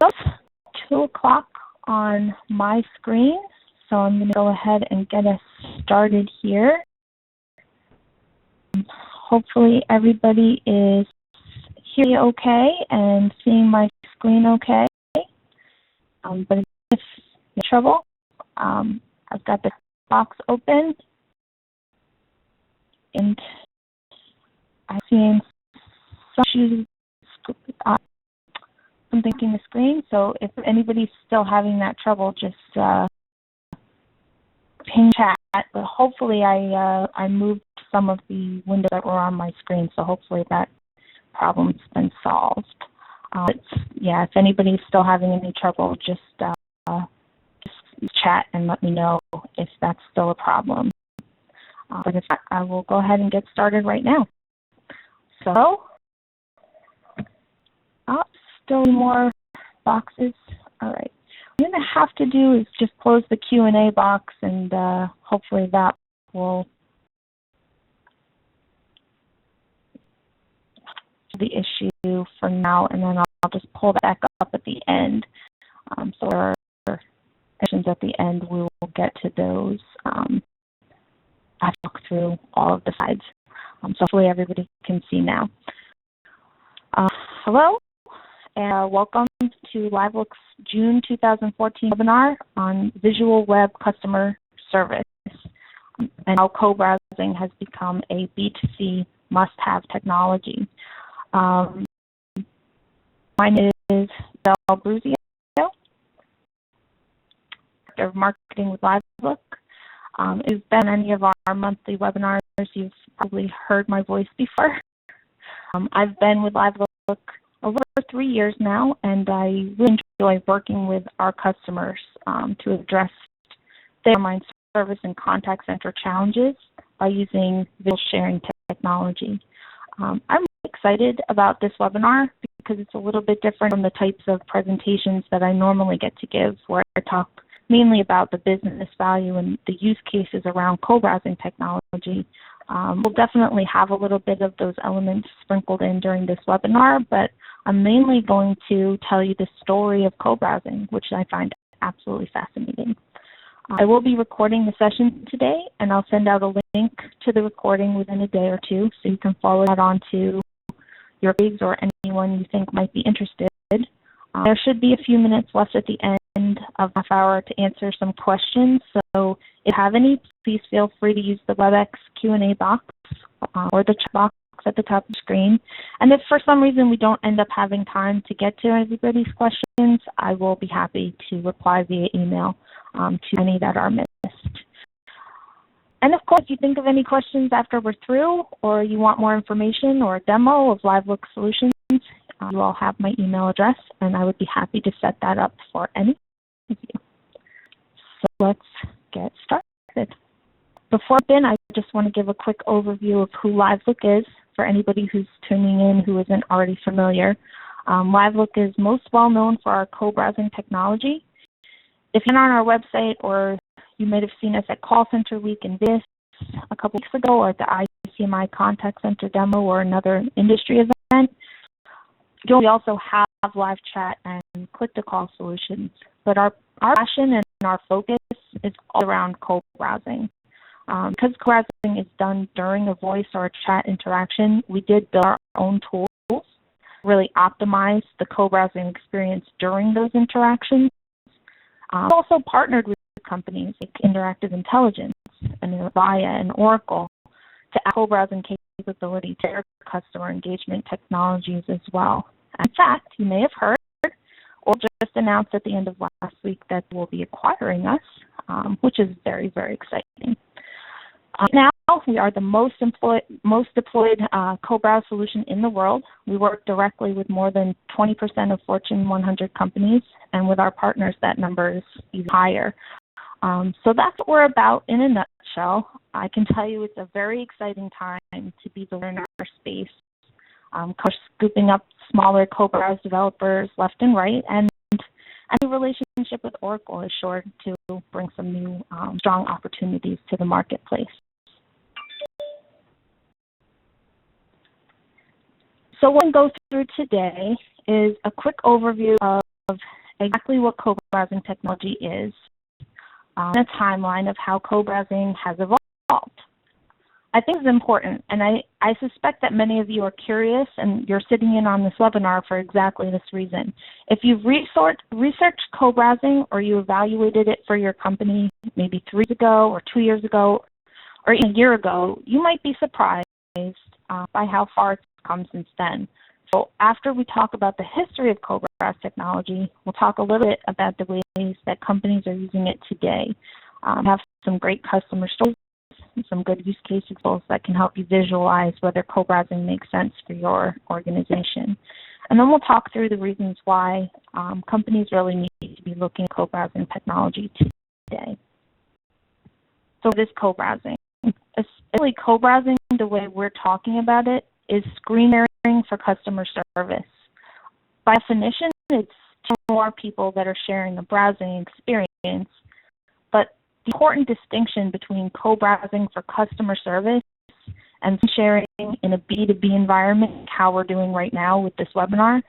it's 2 o'clock on my screen, so I'm going to go ahead and get us started here. Hopefully everybody is hearing me okay and seeing my screen okay. But if you're in trouble, I've got the box open and I'm seeing some issues thinking the screen. So if anybody's still having that trouble, just ping chat. But hopefully I moved some of the windows that were on my screen, so hopefully that problem's been solved. Yeah, if anybody's still having any trouble, just chat and let me know if that's still a problem. But if not, I will go ahead and get started right now. So, still more boxes. All right. What I'm going to have to do is just close the Q&A box, and hopefully that will the issue for now, and then I'll just pull that back up at the end. So there are questions at the end. We will get to those. I walk through all of the slides. So hopefully everybody can see now. Hello, and welcome to LiveLOOK's June 2014 webinar on Visual Web Customer Service and how co-browsing has become a B2C must-have technology. My name is Belle Bruzio, Director of Marketing with LiveLOOK. If you've been on any of our monthly webinars, you've probably heard my voice before. I've been with LiveLOOK over 3 years now, and I really enjoy working with our customers to address their online service and contact center challenges by using visual sharing technology. I'm excited about this webinar because it's a little bit different from the types of presentations that I normally get to give, where I talk mainly about the business value and the use cases around co-browsing technology. We'll definitely have a little bit of those elements sprinkled in during this webinar, but I'm mainly going to tell you the story of co-browsing, which I find absolutely fascinating. I will be recording the session today, and I'll send out a link to the recording within a day or two, so you can forward that on to your colleagues or anyone you think might be interested. There should be a few minutes left at the end of the half hour to answer some questions, so if you have any, please feel free to use the WebEx Q&A box or the chat box at the top of the screen. And if for some reason we don't end up having time to get to everybody's questions, I will be happy to reply via email to any that are missed. And of course, if you think of any questions after we're through, or you want more information or a demo of LiveLOOK solutions, you all have my email address, and I would be happy to set that up for any of you. So let's get started. Before I begin, I just want to give a quick overview of who LiveLOOK is for anybody who's tuning in who isn't already familiar. LiveLOOK is most well known for our co-browsing technology. If you're on our website, or you might have seen us at Call Center Week in Vegas a couple weeks ago, or at the ICMI Contact Center demo, or another industry event, we also have live chat and click-to-call solutions. But our passion and our focus is all around co-browsing. Because co-browsing is done during a voice or a chat interaction, we did build our own tools to really optimize the co-browsing experience during those interactions. We also partnered with companies like Interactive Intelligence and Avaya and Oracle to add co-browsing capability to their customer engagement technologies as well. In fact, you may have heard or just announced at the end of last week that they will be acquiring us, which is very, very exciting. Now, we are the most deployed co-browse solution in the world. We work directly with more than 20% of Fortune 100 companies, and with our partners, that number is even higher. So that's what we're about in a nutshell. I can tell you it's a very exciting time to be the learner in our space. Scooping up smaller co-browse developers left and right, and the relationship with Oracle is sure to bring some new strong opportunities to the marketplace. So what we'll go through today is a quick overview of exactly what co-browsing technology is, and a timeline of how co-browsing has evolved. I think it's important, and I suspect that many of you are curious and you're sitting in on this webinar for exactly this reason. If you've researched co-browsing or you evaluated it for your company maybe 3 years ago or 2 years ago or even a year ago, you might be surprised by how far it's come since then. So after we talk about the history of co-browse technology, we'll talk a little bit about the ways that companies are using it today. We have some great customer stories, some good use case examples that can help you visualize whether co-browsing makes sense for your organization. And then we'll talk through the reasons why companies really need to be looking at co-browsing technology today. So what is co-browsing? Essentially, co-browsing, the way we're talking about it, is screen sharing for customer service. By definition, it's two or more people that are sharing a browsing experience, but the important distinction between co-browsing for customer service and sharing in a B2B environment, how we're doing right now with this webinar,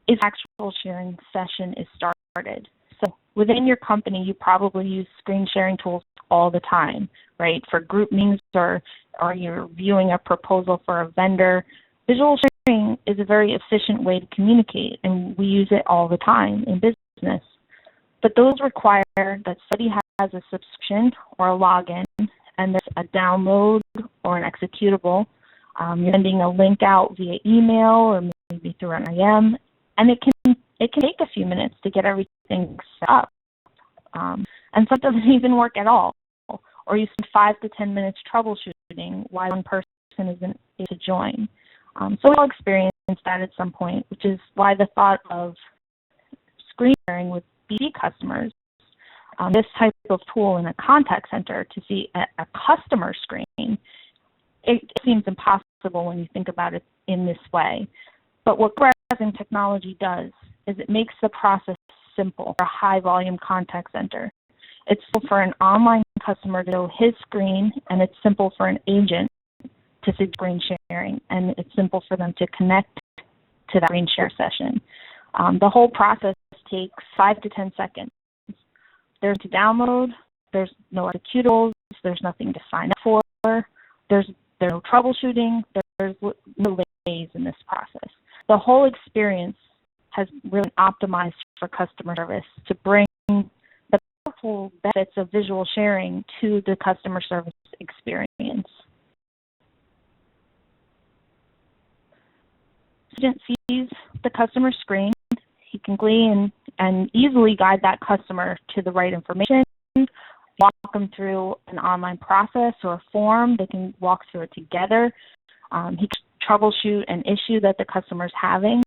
is actual sharing session is started. So within your company, you probably use screen sharing tools all the time, right? For group meetings or you're viewing a proposal for a vendor. Visual sharing is a very efficient way to communicate, and we use it all the time in business. But those require that somebody has a subscription or a login, and there's a download or an executable. You're sending a link out via email or maybe through an IM, and it can take a few minutes to get everything set up. And some doesn't even work at all. Or you spend 5 to 10 minutes troubleshooting why one person isn't able to join. So we all experience that at some point, which is why the thought of screen sharing with B2C customers, this type of tool in a contact center to see a customer screen, it seems impossible when you think about it in this way. But what browsing technology does is it makes the process simple for a high-volume contact center. It's simple for an online customer to know his screen, and it's simple for an agent to see screen sharing, and it's simple for them to connect to that screen share session. The whole process takes 5 to 10 seconds. There's to download, there's no executables, there's nothing to sign up for, there's no troubleshooting, there's no delays in this process. The whole experience has really optimized for customer service to bring the powerful benefits of visual sharing to the customer service experience. Agent sees the customer screen. He can glean and easily guide that customer to the right information, walk them through an online process or a form. They can walk through it together. He can troubleshoot an issue that the customer is having.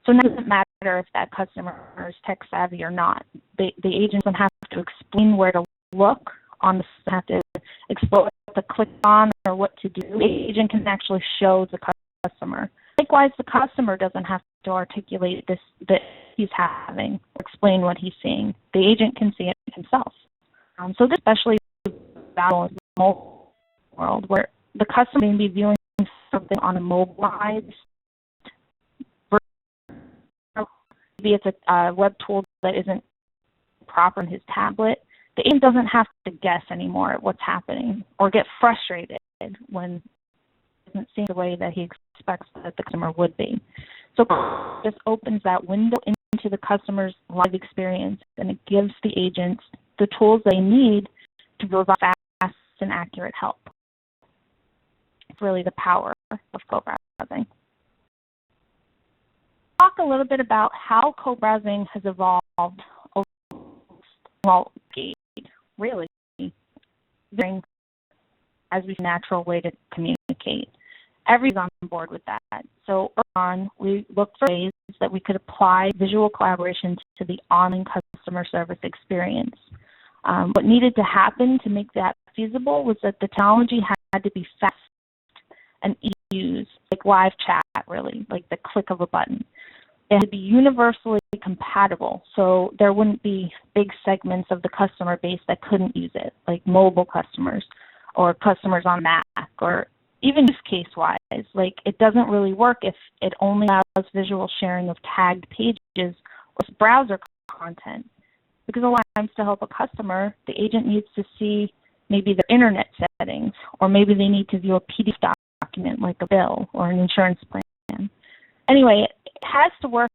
So it doesn't matter if that customer is tech savvy or not. The agent doesn't have to explain where to look on the system, have to explain what to click on or what to do. The agent can actually show the customer. Likewise, the customer doesn't have to articulate this that he's having or explain what he's seeing. The agent can see it himself. So this especially valuable in the mobile world where the customer may be viewing something on a mobilized, maybe it's a web tool that isn't proper on his tablet. The agent doesn't have to guess anymore at what's happening or get frustrated when he isn't seeing the way that he expects that the customer would be. So this opens that window into the customer's live experience, and it gives the agents the tools they need to provide fast and accurate help. It's really the power of co-browsing. Talk a little bit about how co-browsing has evolved over the decade, really, as a natural way to communicate. Everyone's on board with that. So early on, we looked for ways that we could apply visual collaboration to the online customer service experience. What needed to happen to make that feasible was that the technology had to be fast and easy to use, like live chat, really, like the click of a button. It had to be universally compatible, so there wouldn't be big segments of the customer base that couldn't use it, like mobile customers or customers on Mac or even use case-wise, like it doesn't really work if it only allows visual sharing of tagged pages or browser content. Because a lot of times to help a customer, the agent needs to see maybe their internet settings, or maybe they need to view a PDF document like a bill or an insurance plan. Anyway, it has to work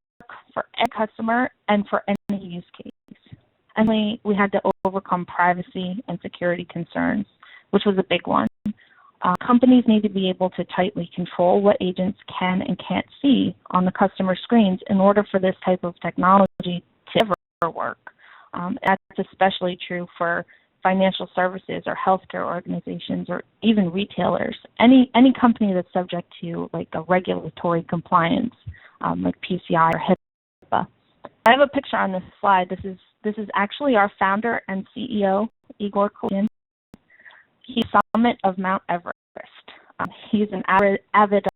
for any customer and for any use case. And we had to overcome privacy and security concerns, which was a big one. Companies need to be able to tightly control what agents can and can't see on the customer screens in order for this type of technology to ever work. That's especially true for financial services or healthcare organizations or even retailers. Any company that's subject to like a regulatory compliance, like PCI or HIPAA. I have a picture on this slide. This is actually our founder and CEO, Igor Kolin. He's summit of Mount Everest. He's an avid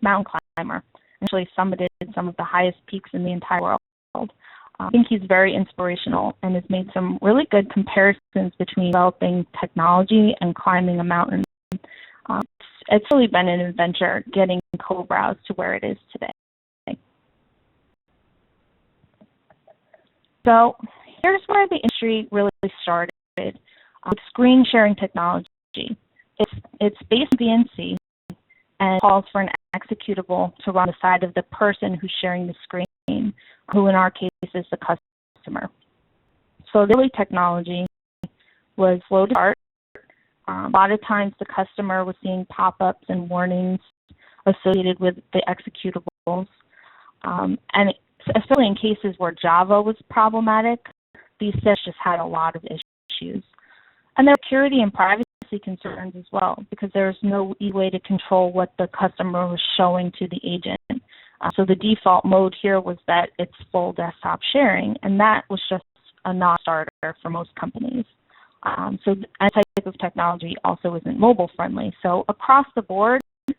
mountain climber. Actually summited some of the highest peaks in the entire world. I think he's very inspirational and has made some really good comparisons between developing technology and climbing a mountain. It's really been an adventure getting co-browse to where it is today. So here's where the industry really started with screen sharing technology. It's based in VNC and calls for an executable to run on the side of the person who's sharing the screen, who in our case is the customer. So the early technology was slow to start. A lot of times the customer was seeing pop-ups and warnings associated with the executables. And especially in cases where Java was problematic, these sets just had a lot of issues. And there were security and privacy concerns as well, because there's no easy way to control what the customer was showing to the agent. So the default mode here was that it's full desktop sharing, and that was just a non-starter for most companies. So that type of technology also isn't mobile friendly. So across the board, it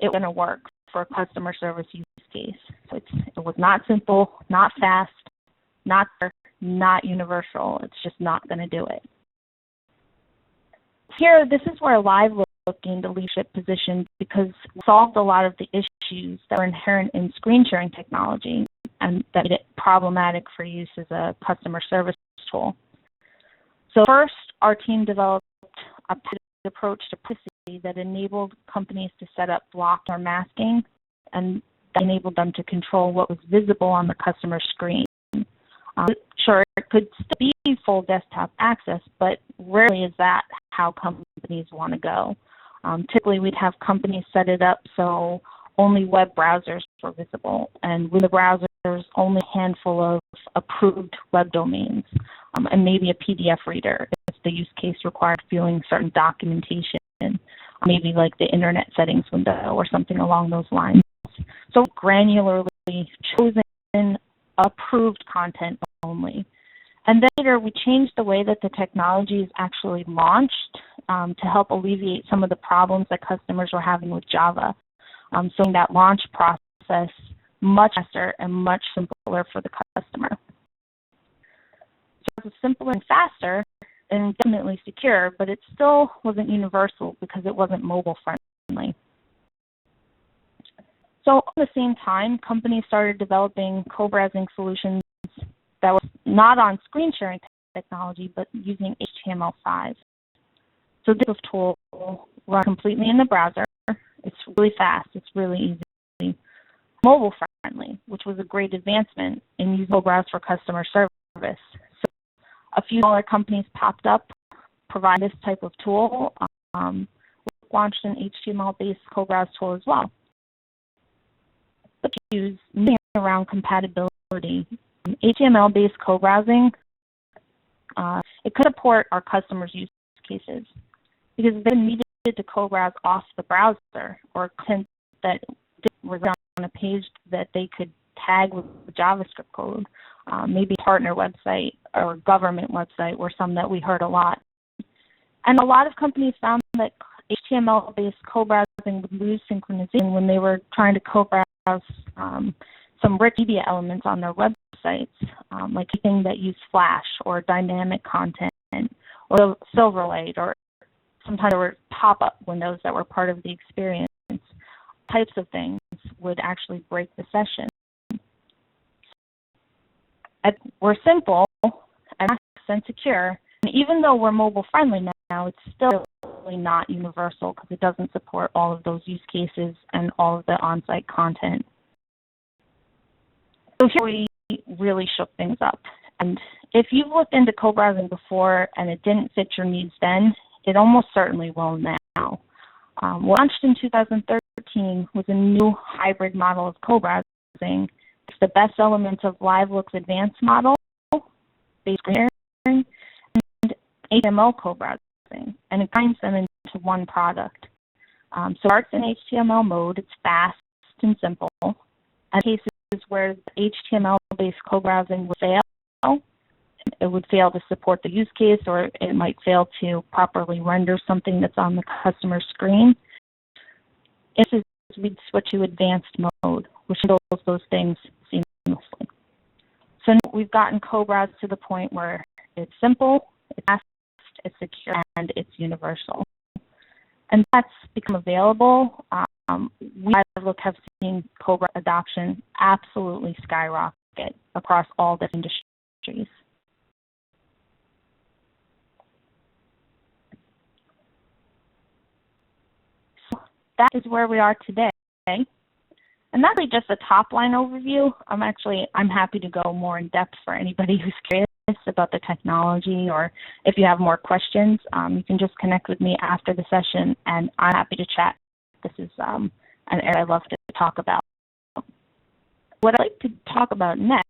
was going to work for a customer service use case. So it was not simple, not fast, not universal. It's just not going to do it. Here, this is where LiveLOOK gained a leadership position because it solved a lot of the issues that were inherent in screen sharing technology and that made it problematic for use as a customer service tool. So first, our team developed a approach to privacy that enabled companies to set up block or masking, and that enabled them to control what was visible on the customer screen. Sure, it could still be full desktop access, but rarely is that how companies want to go. Typically, we'd have companies set it up so only web browsers were visible, and with the browsers, only a handful of approved web domains, and maybe a PDF reader if the use case required viewing certain documentation, maybe like the internet settings window or something along those lines. So granularly chosen approved content only. And then later we changed the way that the technology is actually launched to help alleviate some of the problems that customers were having with Java. So that launch process much faster and much simpler for the customer. So it's simpler and faster and definitely secure, but it still wasn't universal because it wasn't mobile friendly. So at the same time, companies started developing co-browsing solutions that was not on screen sharing technology, but using HTML5. So this tool runs completely in the browser. It's really fast. It's really easy. Mobile friendly, which was a great advancement in using co-browse for customer service. So a few smaller companies popped up, provide this type of tool. We launched an HTML-based co-browse tool as well. But use around compatibility. HTML-based co-browsing, it could support our customers' use cases because they needed to co-browse off the browser or content that was on a page that they could tag with JavaScript code, maybe a partner website or government website were some that we heard a lot. And a lot of companies found that HTML-based co-browsing would lose synchronization when they were trying to co-browse some rich media elements on their websites, like anything that use Flash or dynamic content or Silverlight or Sometimes there were pop-up windows that were part of the experience. Types of things would actually break the session. We're simple and fast and secure. And even though we're mobile friendly now, it's still really not universal because it doesn't support all of those use cases and all of the on-site content. So here we really shook things up. And if you've looked into co-browsing before and it didn't fit your needs then, it almost certainly will now. Launched in 2013 with a new hybrid model of co-browsing. It's the best elements of LiveLOOK's advanced model, based on and HTML co-browsing, and it binds them into one product. So it starts in HTML mode. It's fast and simple. In cases where the HTML-based co-browsing would fail, it would fail to support the use case, or it might fail to properly render something that's on the customer screen. We'd switch to advanced mode, which handles those things seamlessly. So we've gotten co-browse to the point where it's simple, it's fast, it's secure, and it's universal. And that's become available. We at LiveLOOK have seen co-browse adoption absolutely skyrocket across all different industries. So that is where we are today. And that's really just a top-line overview. I'm happy to go more in depth for anybody who's curious about the technology, or if you have more questions, you can just connect with me after the session, and I'm happy to chat. This is an area I love to talk about. What I'd like to talk about next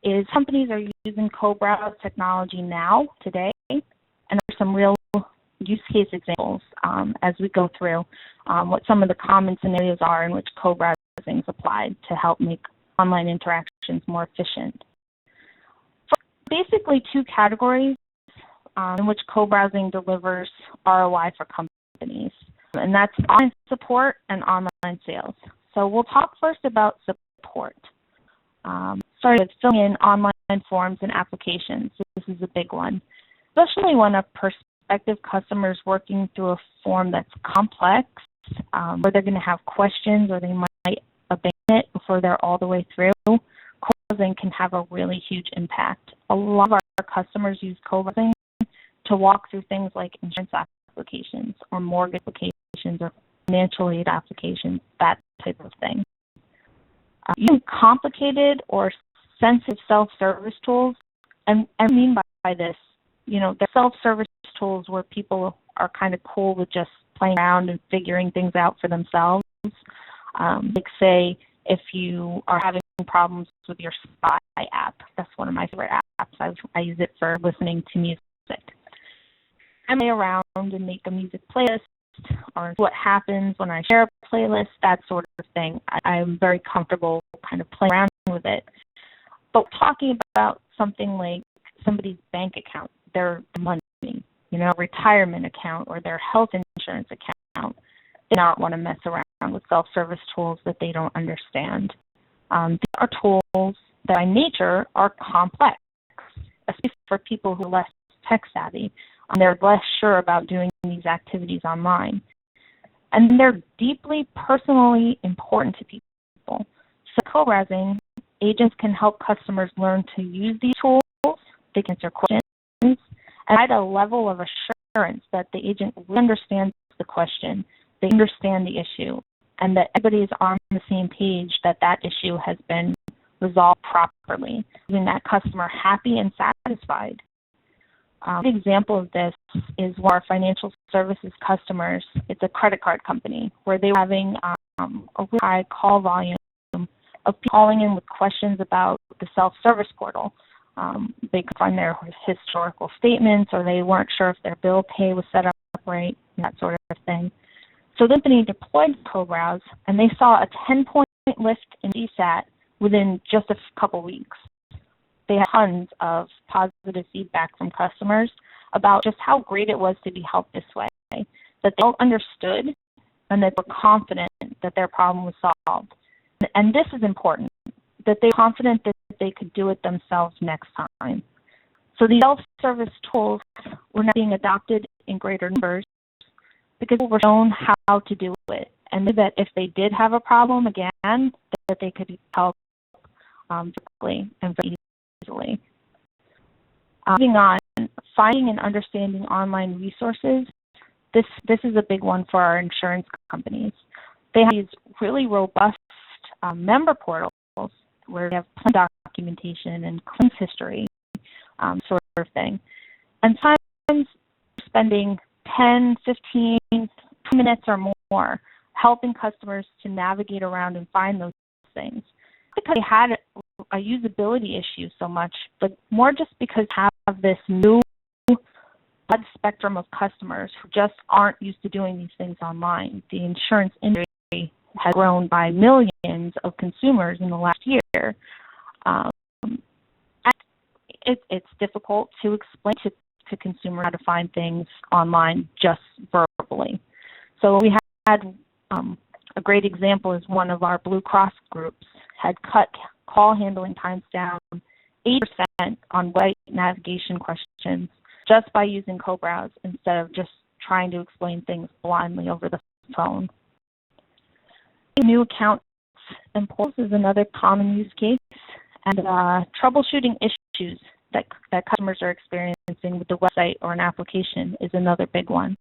is companies are using co-browse technology now, today, and there are some real use case examples as we go through what some of the common scenarios are in which co-browsing is applied to help make online interactions more efficient. So basically two categories in which co-browsing delivers ROI for companies, and that's online support and online sales. So we'll talk first about support. Starting with filling in online forms and applications. This is a big one, especially when a prospective customer is working through a form that's complex, where they're going to have questions or they might abandon it before they're all the way through. Co-browsing can have a really huge impact. A lot of our customers use co-browsing to walk through things like insurance applications or mortgage applications or financial aid applications, that type of thing. Using complicated or sensitive self-service tools, and I mean by this, they're self-service tools where people are kind of cool with just playing around and figuring things out for themselves. Like say, if you are having problems with your Spy app, that's one of my favorite apps. I use it for listening to music. I play around and make a music playlist, or what happens when I share a playlist, that sort of thing. I'm very comfortable kind of playing around with it. But talking about something like somebody's bank account, their money, retirement account, or their health insurance account, they don't want to mess around with self-service tools that they don't understand. These are tools that by nature are complex, especially for people who are less tech savvy. They're less sure about doing these activities online. And they're deeply personally important to people. So co-browsing, agents can help customers learn to use these tools, they can answer questions, and add a level of assurance that the agent really understands the question, they understand the issue, and that everybody is on the same page that that issue has been resolved properly, leaving that customer happy and satisfied. An example of this is one of our financial services customers. It's a credit card company where they were having a really high call volume of people calling in with questions about the self-service portal. They could find their historical statements, or they weren't sure if their bill pay was set up right, that sort of thing. So the company deployed co-browse, and they saw a 10-point lift in CSAT within just a couple weeks. They had tons of positive feedback from customers about just how great it was to be helped this way, that they all understood and that they were confident that their problem was solved. And this is important, that they were confident that they could do it themselves next time. So these self-service tools were now being adopted in greater numbers because people were shown how to do it, and that if they did have a problem again, that they could help quickly and very easily. Moving on, finding and understanding online resources. This is a big one for our insurance companies. They have these really robust member portals where they have plan documentation and claims history, sort of thing. And sometimes spending 10, 15, 2 minutes or more helping customers to navigate around and find those things. Because they had a usability issue so much, but more just because they have this new broad spectrum of customers who just aren't used to doing these things online. The insurance industry has grown by millions of consumers in the last year. It's difficult to explain to consumers how to find things online just verbally. So we had a great example is one of our Blue Cross groups had cut call handling times down 8% on website navigation questions just by using co-browse instead of just trying to explain things blindly over the phone. New accounts and polls is another common use case, and troubleshooting issues that customers are experiencing with the website or an application is another big one.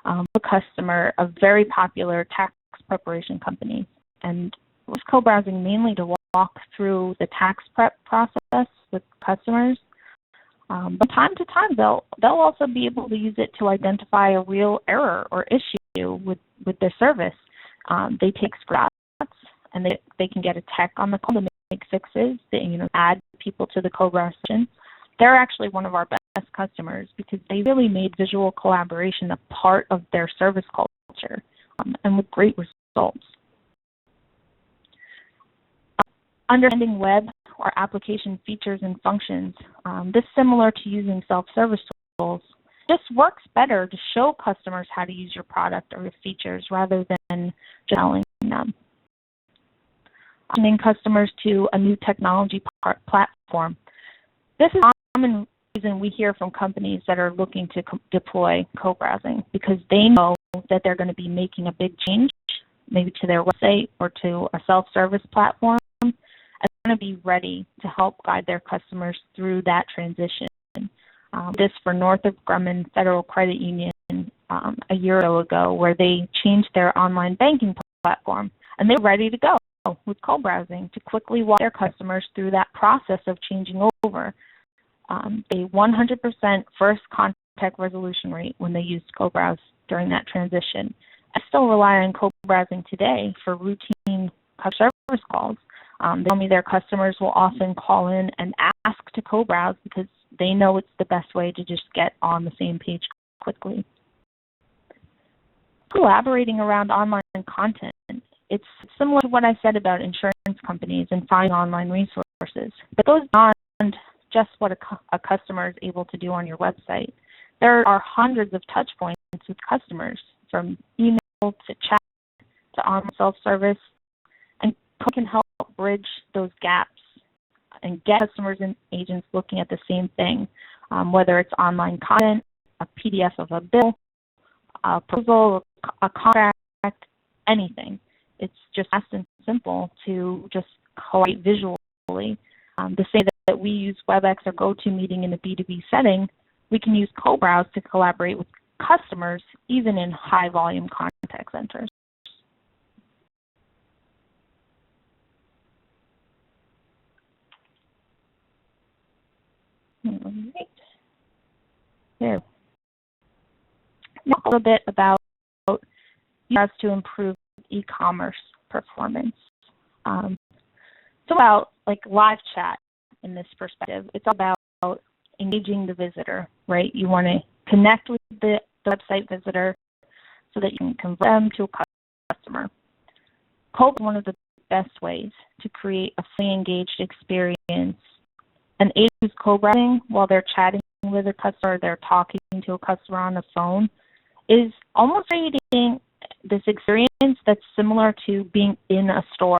A customer, a very popular tax preparation company, and was co-browsing mainly to walk through the tax prep process with customers. From time to time, they'll also be able to use it to identify a real error or issue with their service. They take screenshots and they can get a tech on the call to make fixes. They add people to the co-browse session. They're actually one of our best customers because they really made visual collaboration a part of their service culture, and with great results. Understanding web or application features and functions. This is similar to using self-service tools. This works better to show customers how to use your product or your features rather than just telling them. Sending customers to a new technology platform. This is a common reason we hear from companies that are looking to deploy co-browsing because they know that they're going to be making a big change, maybe to their website or to a self-service platform, and they're going to be ready to help guide their customers through that transition. This for Northrop Grumman Federal Credit Union a year ago, where they changed their online banking platform, and they're ready to go with co-browsing to quickly walk their customers through that process of changing over. A 100% first contact resolution rate when they used co-browse during that transition. I still rely on co-browsing today for routine customer service calls. They tell me their customers will often call in and ask to co-browse because they know it's the best way to just get on the same page quickly. Collaborating around online content. It's similar to what I said about insurance companies and finding online resources, but it goes beyond just what a customer is able to do on your website. There are hundreds of touch points with customers, from email to chat to online self-service, and can help bridge those gaps and get customers and agents looking at the same thing, whether it's online content, a PDF of a bill, a proposal, a contract, anything. It's just fast and simple to just collaborate visually. To say that we use WebEx or GoToMeeting in a B2B setting, we can use co-browse to collaborate with customers, even in high-volume contact centers. All right. There. Now a little bit about how to improve e-commerce performance. It's about like live chat in this perspective. It's about engaging the visitor, right? You want to connect with the website visitor so that you can convert them to a customer. Co-browsing is one of the best ways to create a fully engaged experience. An agent who's co-browsing while they're chatting with a customer, or they're talking to a customer on the phone, is almost creating this experience that's similar to being in a store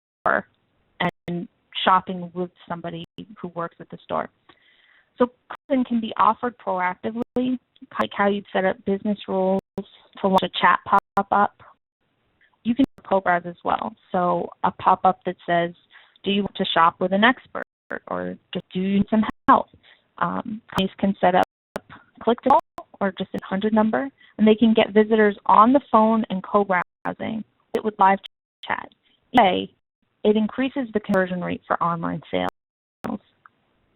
and shopping with somebody who works at the store. So browsing can be offered proactively, like how you'd set up business rules to launch a chat pop-up. You can co-browse as well. So a pop-up that says, do you want to shop with an expert, or just do you need some help? Companies can set up click-to-call or just a 100 number, and they can get visitors on the phone and co-browsing it with live chat. It increases the conversion rate for online sales.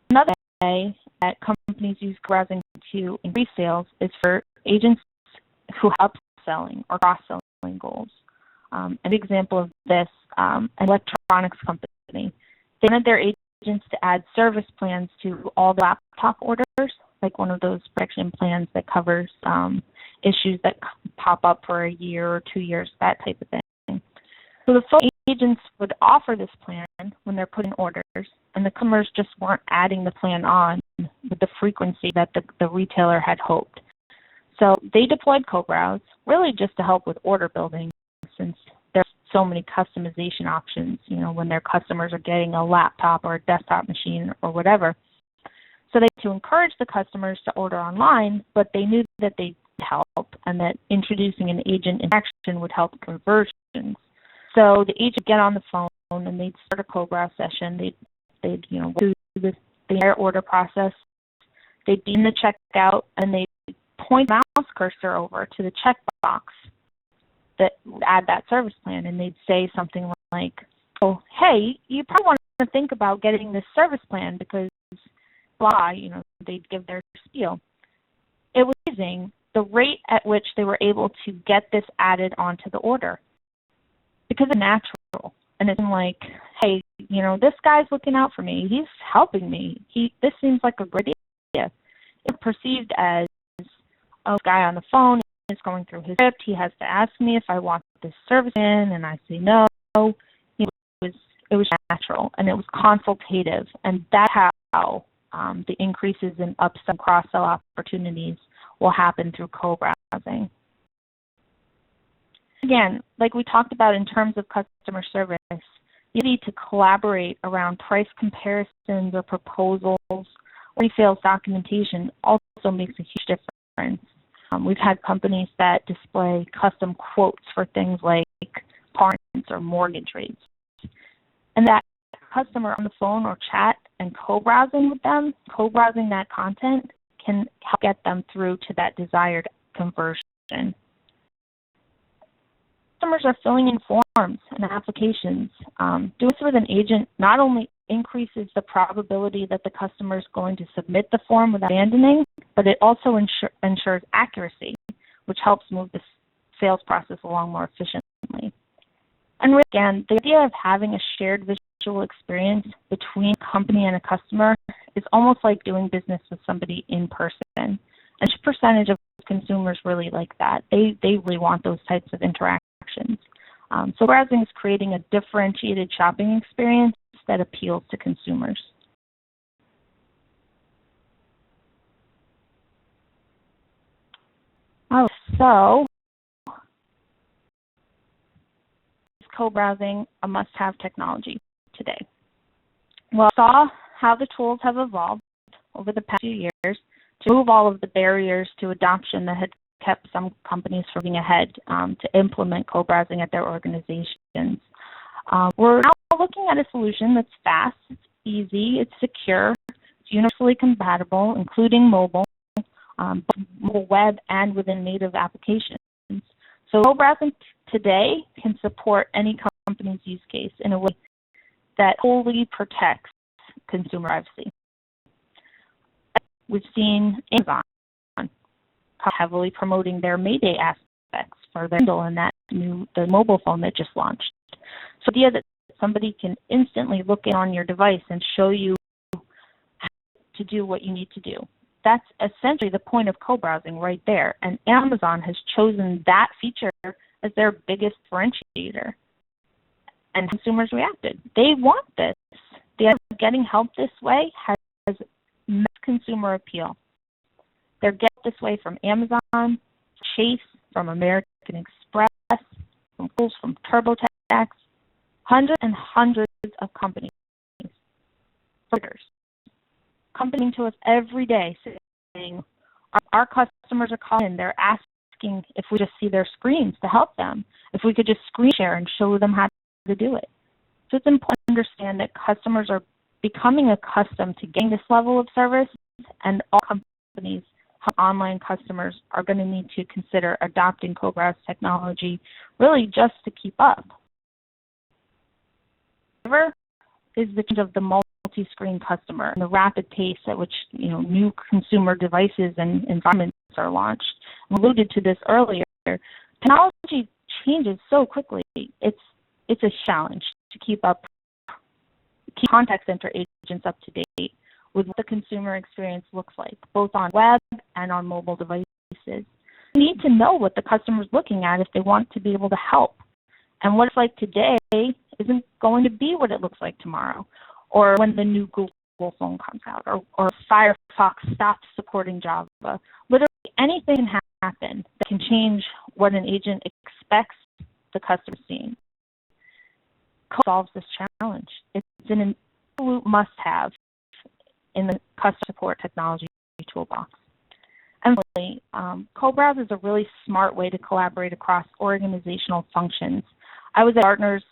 Another way that companies use co-browsing to increase sales is for agents who have upselling or cross-selling goals. An example of this, an electronics company. They wanted their agents to add service plans to all the laptop orders, like one of those protection plans that covers issues that pop up for a year or 2 years, that type of thing. So the phone agents would offer this plan when they're putting orders, and the customers just weren't adding the plan on with the frequency that the retailer had hoped. So they deployed co-browse really just to help with order building, since there's so many customization options, when their customers are getting a laptop or a desktop machine or whatever. So they to encourage the customers to order online, but they knew that they'd help and that introducing an agent interaction would help conversions. So the agent would get on the phone and they'd start a co-browse session. They'd go through the entire order process. They'd be in the checkout and they'd point the mouse cursor over to the checkbox that would add that service plan, and they'd say something like, "Oh, hey, you probably want to think about getting this service plan because blah," they'd give their spiel. It was amazing the rate at which they were able to get this added onto the order, because it's natural, and it's like, hey, this guy's looking out for me. He's helping me. This seems like a great idea. It's perceived as, oh, this guy on the phone is going through his script. He has to ask me if I want this service in, and I say no. It was natural, and it was consultative, and that's how the increases in upsell and cross-sell opportunities will happen through co-browsing. Again, like we talked about in terms of customer service, you need to collaborate around price comparisons or proposals. Resales documentation also makes a huge difference. We've had companies that display custom quotes for things like car insurance or mortgage rates. And that customer on the phone or chat and co-browsing with them, co-browsing that content can help get them through to that desired conversion. Customers are filling in forms and applications. Doing this with an agent not only increases the probability that the customer is going to submit the form without abandoning, but it also ensures accuracy, which helps move the sales process along more efficiently. And again, the idea of having a shared visual experience between a company and a customer is almost like doing business with somebody in person. And a percentage of consumers really like that. They really want those types of interactions. So browsing is creating a differentiated shopping experience that appeals to consumers. So is co-browsing a must-have technology today? Well, I saw how the tools have evolved over the past few years to remove all of the barriers to adoption that had kept some companies from moving ahead to implement co-browsing at their organizations. We're now looking at a solution that's fast, it's easy, it's secure, it's universally compatible, including mobile web, and within native applications. So co-browsing today can support any company's use case in a way that wholly protects consumer privacy. We've seen Amazon heavily promoting their Mayday aspects for their Kindle and the mobile phone that just launched. So the idea that somebody can instantly look in on your device and show you how to do what you need to do. That's essentially the point of co-browsing right there. And Amazon has chosen that feature as their biggest differentiator. And consumers reacted. They want this. The idea of getting help this way has mass consumer appeal. They're getting this way from Amazon, from Chase, from American Express, from Kohl's, from TurboTax, hundreds and hundreds of companies. Companies to us every day saying, our customers are calling, they're asking if we just see their screens to help them, if we could just screen share and show them how to do it. So it's important to understand that customers are becoming accustomed to getting this level of service, and all companies, online customers, are going to need to consider adopting co-browse technology really just to keep up. However, is the change of the multi-screen customer and the rapid pace at which new consumer devices and environments are launched. I alluded to this earlier. Technology changes so quickly. It's a challenge to keep contact center agents up to date with what the consumer experience looks like, both on web and on mobile devices. You need to know what the customer's looking at if they want to be able to help. And what it's like today isn't going to be what it looks like tomorrow, or when the new Google phone comes out, or Firefox stops supporting Java. Literally anything can happen that can change what an agent expects the customer seeing. Solves this challenge. It's an absolute must-have in the customer support technology toolbox. And finally, co-browse is a really smart way to collaborate across organizational functions. I was at Gartner's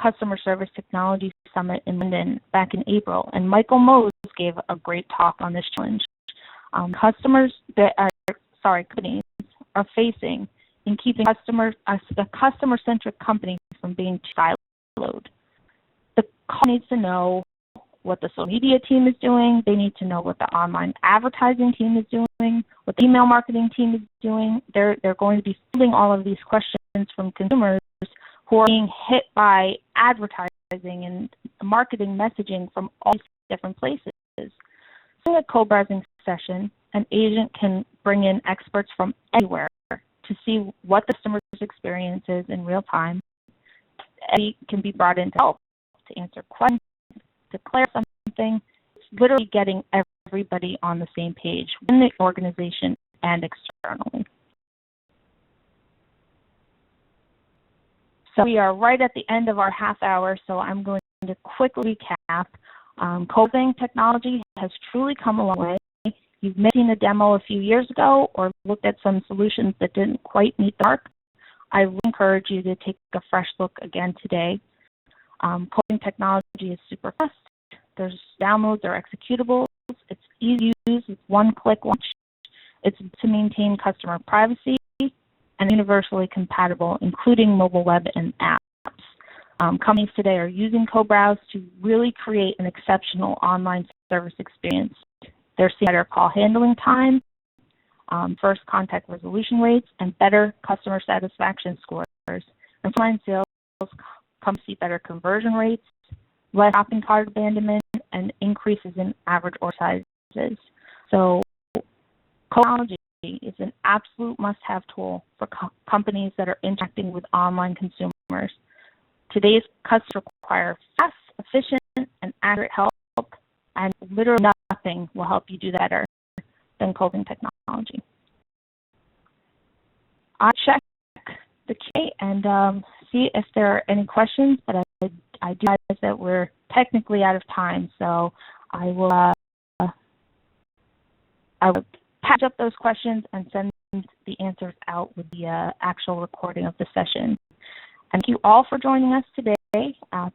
Customer Service Technology Summit in London back in April, and Michael Mose gave a great talk on this challenge. Companies are facing in keeping a customer-centric company from being siloed. The company needs to know what the social media team is doing. They need to know what the online advertising team is doing, what the email marketing team is doing. They're going to be fielding all of these questions from consumers who are being hit by advertising and marketing messaging from all these different places. In a co-browsing session, an agent can bring in experts from anywhere to see what the customer's experience is in real time. They can be brought in to help, to answer questions, to clarify something. It's literally getting everybody on the same page in the organization and externally. So we are right at the end of our half hour, so I'm going to quickly recap. Co-browsing technology has truly come a long way. You've maybe seen a demo a few years ago or looked at some solutions that didn't quite meet the mark. I would encourage you to take a fresh look again today. Co-browsing technology is super fast. There's downloads or executables. It's easy to use with one-click launch. It's to maintain customer privacy and universally compatible, including mobile web and apps. Companies today are using co-browse to really create an exceptional online service experience. They're seeing better call handling time, first contact resolution rates, and better customer satisfaction scores. And online sales come to see better conversion rates, less shopping cart abandonment, and increases in average order sizes. So technology is an absolute must-have tool for companies that are interacting with online consumers. Today's customers require fast, efficient, and accurate help, and literally nothing will help you do that better than co-browsing technology. I'll check the Q&A and see if there are any questions, but I do realize that we're technically out of time, so I will patch up those questions and send the answers out with the actual recording of the session. And thank you all for joining us today.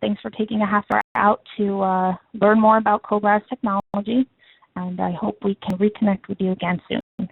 Thanks for taking a half hour out to learn more about co-browse technology, and I hope we can reconnect with you again soon.